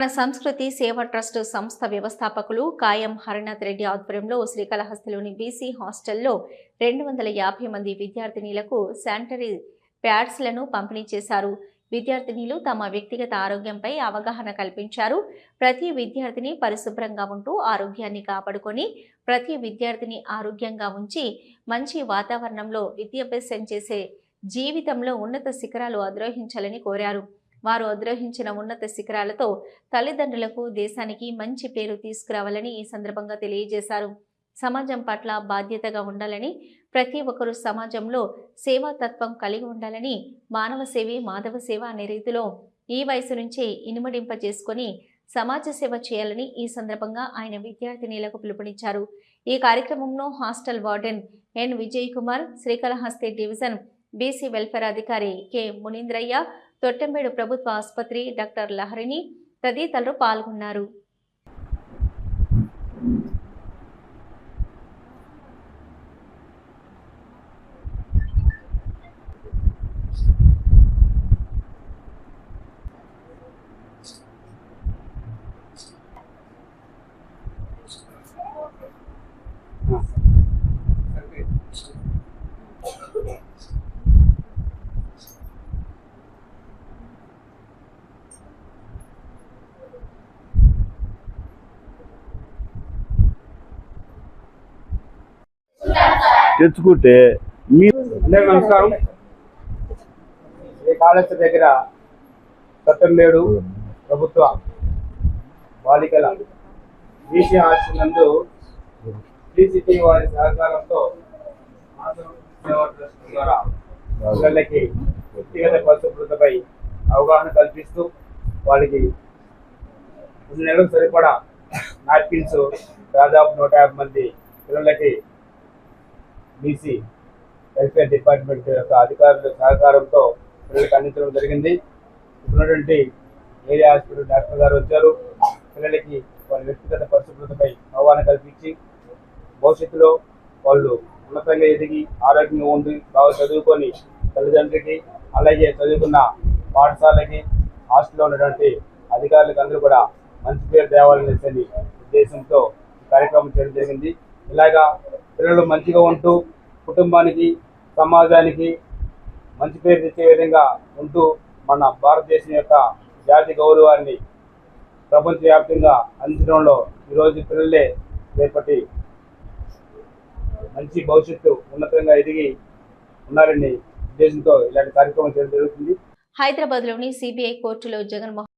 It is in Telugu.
మన సంస్కృతి సేవ ట్రస్ట్ సంస్థ వ్యవస్థాపకులు కాయం హరినాథ్ రెడ్డి ఆధ్వర్యంలో శ్రీకాళహస్తిలోని బీసీ హాస్టల్లో 250 మంది విద్యార్థినీలకు శానిటరీ ప్యాడ్స్లను పంపిణీ చేశారు. విద్యార్థినీలు తమ వ్యక్తిగత ఆరోగ్యంపై అవగాహన కల్పించారు. ప్రతి విద్యార్థిని పరిశుభ్రంగా ఉంటూ ఆరోగ్యాన్ని కాపాడుకొని ప్రతి విద్యార్థిని ఆరోగ్యంగా ఉంచి మంచి వాతావరణంలో విద్యాభ్యాసం చేసే జీవితంలో ఉన్నత శిఖరాలు అధిరోహించాలని కోరారు. వారు అధిరోహించిన ఉన్నత శిఖరాలతో తల్లిదండ్రులకు దేశానికి మంచి పేరు తీసుకురావాలని ఈ సందర్భంగా తెలియజేశారు. సమాజం పట్ల బాధ్యతగా ఉండాలని, ప్రతి ఒక్కరూ సమాజంలో సేవాతత్వం కలిగి ఉండాలని, మానవ సేవే మాధవ సేవ అనే రీతిలో ఈ వయసు నుంచే ఇనుమడింపజేసుకొని సమాజ సేవ చేయాలని ఈ సందర్భంగా ఆయన విద్యార్థినీలకు పిలుపునిచ్చారు. ఈ కార్యక్రమంలో hostel warden N Vijay Kumar, Srikalahasti division BC welfare అధికారి కె మునీంద్రయ్య, తొట్టెంబేడు ప్రభుత్వ ఆసుపత్రి డాక్టర్ లహరిని తదితరులు పాల్గొన్నారు. తెచ్చుకుంటే నమస్కారం. శ్రీకాళహస్తి దగ్గర తొట్టెంబేడు ప్రభుత్వ బాలికల బీసీ హాస్టల్ నందు శ్రీసిటీ వారి సహకారంతో సేవా ట్రస్ట్ ద్వారా పిల్లలకి వ్యక్తిగత పరిశుభ్రతపై అవగాహన కల్పిస్తూ వాళ్ళకి 2 నెలలకు సరిపడా నాప్కిన్స్ దాదాపు 150 మంది పిల్లలకి బీసీ వెల్ఫేర్ డిపార్ట్మెంట్ యొక్క అధికారుల సహకారంతో పిల్లలకి అందించడం జరిగింది. ఇప్పుడున్నటువంటి ఏరియా హాస్పిటల్ డాక్టర్ గారు వచ్చారు. పిల్లలకి వాళ్ళ వ్యక్తిగత పరిశుభ్రతపై అవగాహన కల్పించి భవిష్యత్తులో వాళ్ళు ఉన్నతంగా ఎదిగి ఆరోగ్యంగా ఉండి బాగా చదువుకొని తల్లిదండ్రులకి అలాగే చదువుకున్న పాఠశాలకి హాస్టల్లో ఉన్నటువంటి అధికారులకు అందరూ కూడా మంచి పేరు తేవాలని ఉద్దేశంతో కార్యక్రమం చేయడం జరిగింది. ఇలాగా పిల్లలు మంచిగా ఉంటూ కుటుంబానికి సమాజానికి మంచి పేరు తెచ్చే విధంగా ఉంటూ మన భారతదేశం యొక్క జాతి గౌరవాన్ని ప్రపంచవ్యాప్తంగా అందించడంలో ఈరోజు పిల్లలే రేపటి మంచి భవిష్యత్తు ఉన్నతంగా ఎదిగి ఉన్నారని ఉద్దేశంతో ఇలాంటి కార్యక్రమం చేయడం జరుగుతుంది. హైదరాబాద్లోని సిబిఐ కోర్టులో జగన్మోహన్